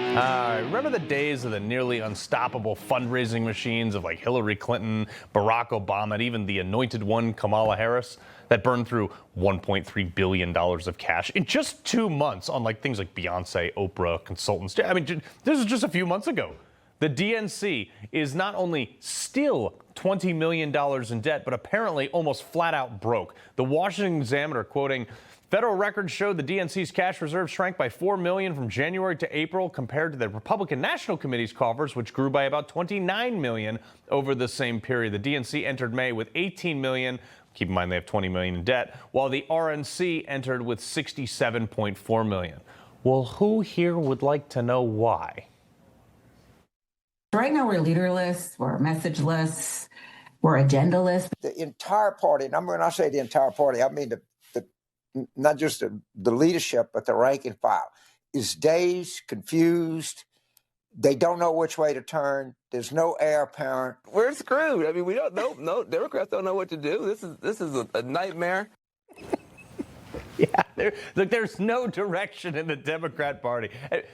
Remember the days of the nearly unstoppable fundraising machines of like Hillary Clinton, Barack Obama, and even the anointed one, Kamala Harris, that burned through $1.3 billion of cash in just 2 months on like things like Beyonce, Oprah, consultants. I mean, this is just a few months ago. The DNC is not only still $20 million in debt, but apparently almost flat out broke. The Washington Examiner, quoting, federal records showed the DNC's cash reserves shrank by $4 million from January to April compared to the Republican National Committee's coffers, which grew by about $29 million over the same period. The DNC entered May with $18 million. Keep in mind they have $20 million in debt, while the RNC entered with $67.4 million. Well, who here would like to know why? Right now, we're leaderless, we're messageless, we're agendaless. The entire party, and when I say the entire party, I mean not just the leadership, but the rank and file, is dazed, confused. They don't know which way to turn. There's no heir apparent. We're screwed. I mean, we don't know. No, Democrats don't know what to do. This is a nightmare. Yeah, there's no direction in the Democrat Party.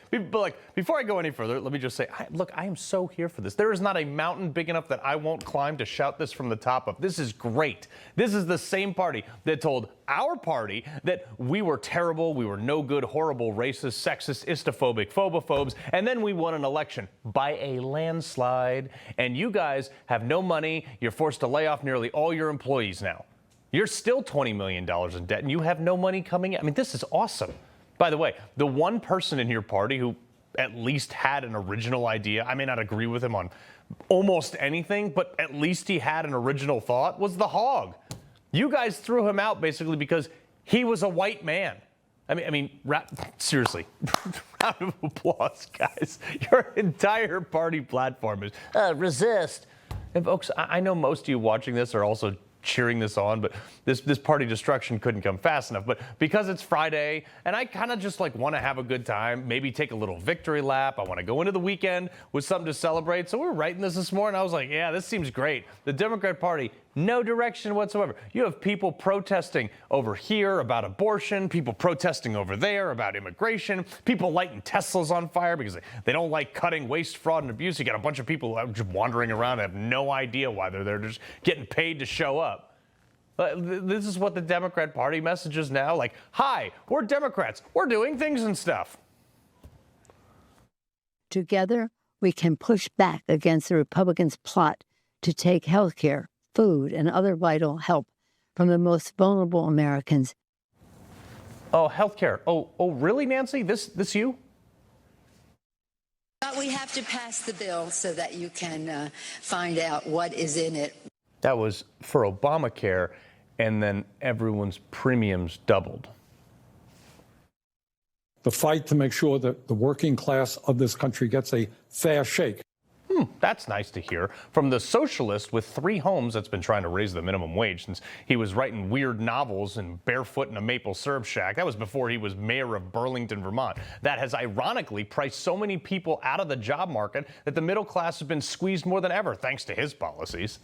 But like, before I go any further, let me just say, I am so here for this. There is not a mountain big enough that I won't climb to shout this from the top of. This is great. This is the same party that told our party that we were terrible, we were no good, horrible, racist, sexist, istophobic, phobophobes, and then we won an election by a landslide. And you guys have no money. You're forced to lay off nearly all your employees now. You're still $20 million in debt, and you have no money coming in. I mean, this is awesome. By the way, the one person in your party who at least had an original idea, I may not agree with him on almost anything, but at least he had an original thought, was the hog. You guys threw him out basically because he was a white man. Seriously, round of applause, guys. Your entire party platform is resist. And folks, I know most of you watching this are also cheering this on, but this party destruction couldn't come fast enough. But because it's Friday and I kind of just like want to have a good time, maybe take a little victory lap. I want to go into the weekend with something to celebrate. So we're writing this morning. I was like, yeah, this seems great. The Democrat Party, no direction whatsoever. You have people protesting over here about abortion, people protesting over there about immigration, people lighting Teslas on fire because they don't like cutting waste, fraud, and abuse. You got a bunch of people just wandering around and have no idea why they're there, just getting paid to show up. This is what the Democrat Party messages now, like, hi, we're Democrats, we're doing things and stuff. Together, we can push back against the Republicans' plot to take health care, food, and other vital help from the most vulnerable Americans. Oh, health care. Oh, really, Nancy? This you? But we have to pass the bill so that you can find out what is in it. That was for Obamacare, and then everyone's premiums doubled. The fight to make sure that the working class of this country gets a fair shake. That's nice to hear from the socialist with 3 homes that's been trying to raise the minimum wage since he was writing weird novels and barefoot in a maple syrup shack. That was before he was mayor of Burlington, Vermont. That has ironically priced so many people out of the job market that the middle class has been squeezed more than ever thanks to his policies.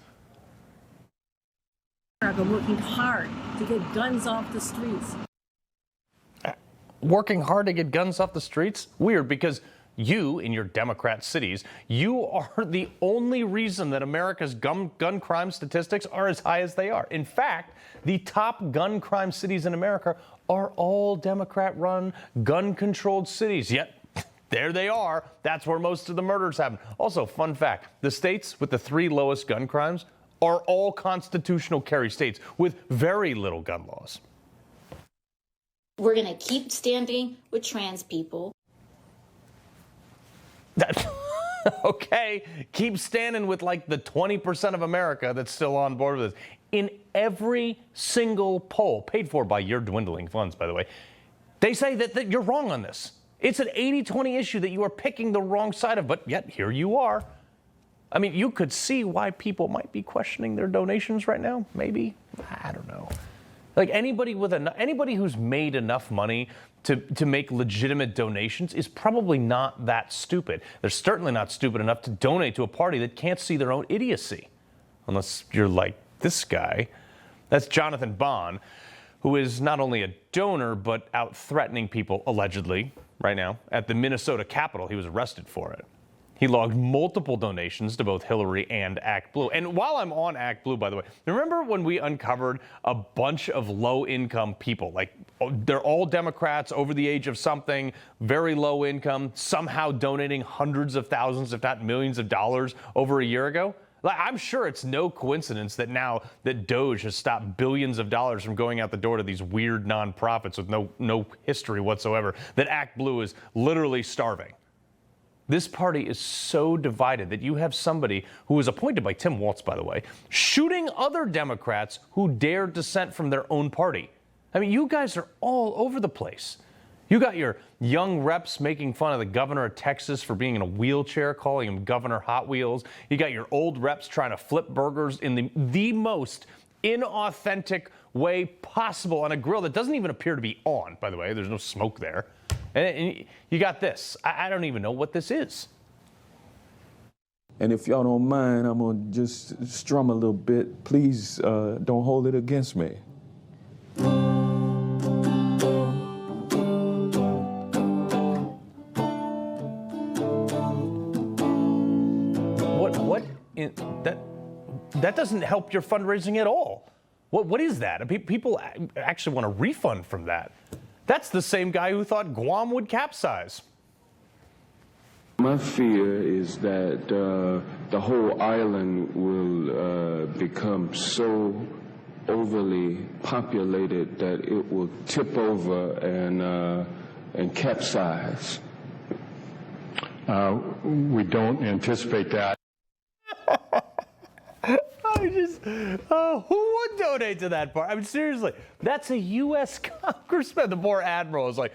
America working hard to get guns off the streets. Working hard to get guns off the streets? Weird, because you, in your Democrat cities, you are the only reason that America's gun crime statistics are as high as they are. In fact, the top gun crime cities in America are all Democrat-run, gun-controlled cities. Yet, there they are. That's where most of the murders happen. Also, fun fact, the states with the 3 lowest gun crimes are all constitutional carry states with very little gun laws. We're going to keep standing with trans people. Okay, keep standing with like the 20% of America that's still on board with this. In every single poll, paid for by your dwindling funds, by the way, they say that you're wrong on this. It's an 80-20 issue that you are picking the wrong side of, but yet here you are. I mean, you could see why people might be questioning their donations right now. Maybe, I don't know. Like anybody who's made enough money to make legitimate donations is probably not that stupid. They're certainly not stupid enough to donate to a party that can't see their own idiocy. Unless you're like this guy. That's Jonathan Bond, who is not only a donor, but out threatening people, allegedly, right now at the Minnesota Capitol. He was arrested for it. He logged multiple donations to both Hillary and Act Blue. And while I'm on Act Blue, by the way, remember when we uncovered a bunch of low-income people? Like, they're all Democrats over the age of something, very low income, somehow donating hundreds of thousands, if not millions of dollars over a year ago? Like, I'm sure it's no coincidence that now that Doge has stopped billions of dollars from going out the door to these weird nonprofits with no history whatsoever, that Act Blue is literally starving. This party is so divided that you have somebody who was appointed by Tim Walz, by the way, shooting other Democrats who dare dissent from their own party. I mean, you guys are all over the place. You got your young reps making fun of the governor of Texas for being in a wheelchair, calling him Governor Hot Wheels. You got your old reps trying to flip burgers in the most inauthentic way possible on a grill that doesn't even appear to be on, by the way. There's no smoke there. And you got this. I don't even know what this is. And if y'all don't mind, I'm going to just strum a little bit. Please don't hold it against me. That doesn't help your fundraising at all. What is that? People actually want a refund from that. That's the same guy who thought Guam would capsize. My fear is that the whole island will become so overly populated that it will tip over and capsize. We don't anticipate that. Who would donate to that part? I mean, seriously, that's a U.S. congressman. The poor admiral is like,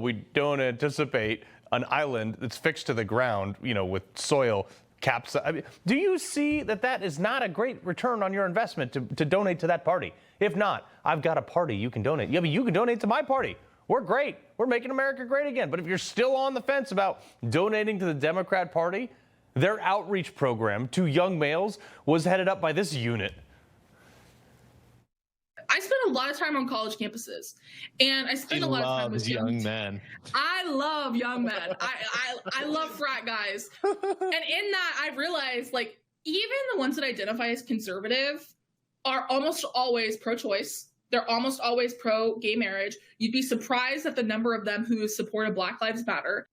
we don't anticipate an island that's fixed to the ground, with soil caps. I mean, do you see that is not a great return on your investment to donate to that party? If not, I've got a party you can donate. Yeah, but you can donate to my party. We're great. We're making America great again. But if you're still on the fence about donating to the Democrat Party, their outreach program to young males was headed up by this unit. I spent a lot of time on college campuses, and I spent a lot of time with young men. I love young men. I love frat guys. And in that, I realized, even the ones that identify as conservative are almost always pro-choice. They're almost always pro-gay marriage. You'd be surprised at the number of them who supported Black Lives Matter.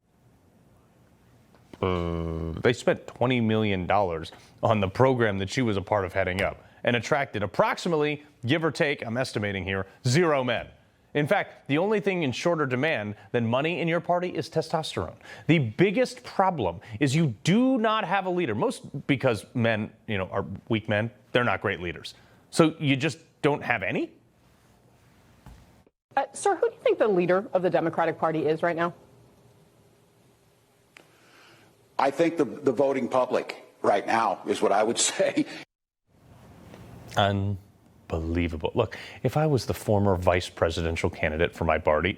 They spent $20 million on the program that she was a part of heading up and attracted approximately, give or take, I'm estimating here, 0 men. In fact, the only thing in shorter demand than money in your party is testosterone. The biggest problem is you do not have a leader. Most because men, are weak men. They're not great leaders. So you just don't have any? Sir, who do you think the leader of the Democratic Party is right now? I think the voting public right now is what I would say. Unbelievable. Look, if I was the former vice presidential candidate for my party,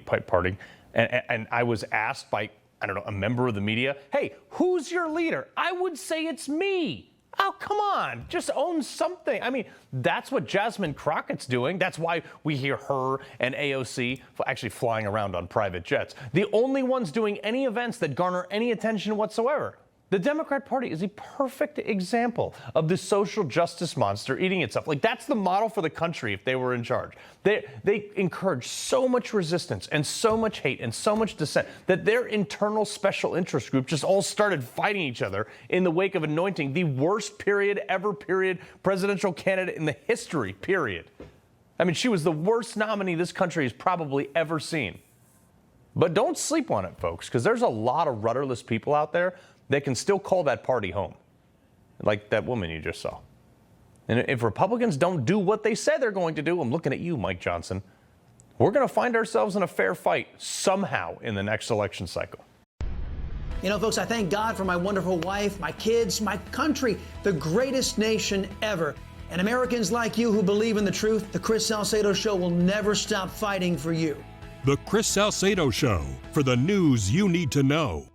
and I was asked by, a member of the media, hey, who's your leader? I would say it's me. Oh, come on. Just own something. I mean, that's what Jasmine Crockett's doing. That's why we hear her and AOC actually flying around on private jets. The only ones doing any events that garner any attention whatsoever. The Democrat Party is a perfect example of the social justice monster eating itself. That's the model for the country if they were in charge. They encourage so much resistance and so much hate and so much dissent that their internal special interest group just all started fighting each other in the wake of anointing the worst presidential candidate in the history, period. I mean, she was the worst nominee this country has probably ever seen. But don't sleep on it, folks, because there's a lot of rudderless people out there that can still call that party home, like that woman you just saw. And if Republicans don't do what they said they're going to do, I'm looking at you, Mike Johnson, we're going to find ourselves in a fair fight somehow in the next election cycle. Folks, I thank God for my wonderful wife, my kids, my country, the greatest nation ever. And Americans like you who believe in the truth, the Chris Salcedo Show will never stop fighting for you. The Chris Salcedo Show, for the news you need to know.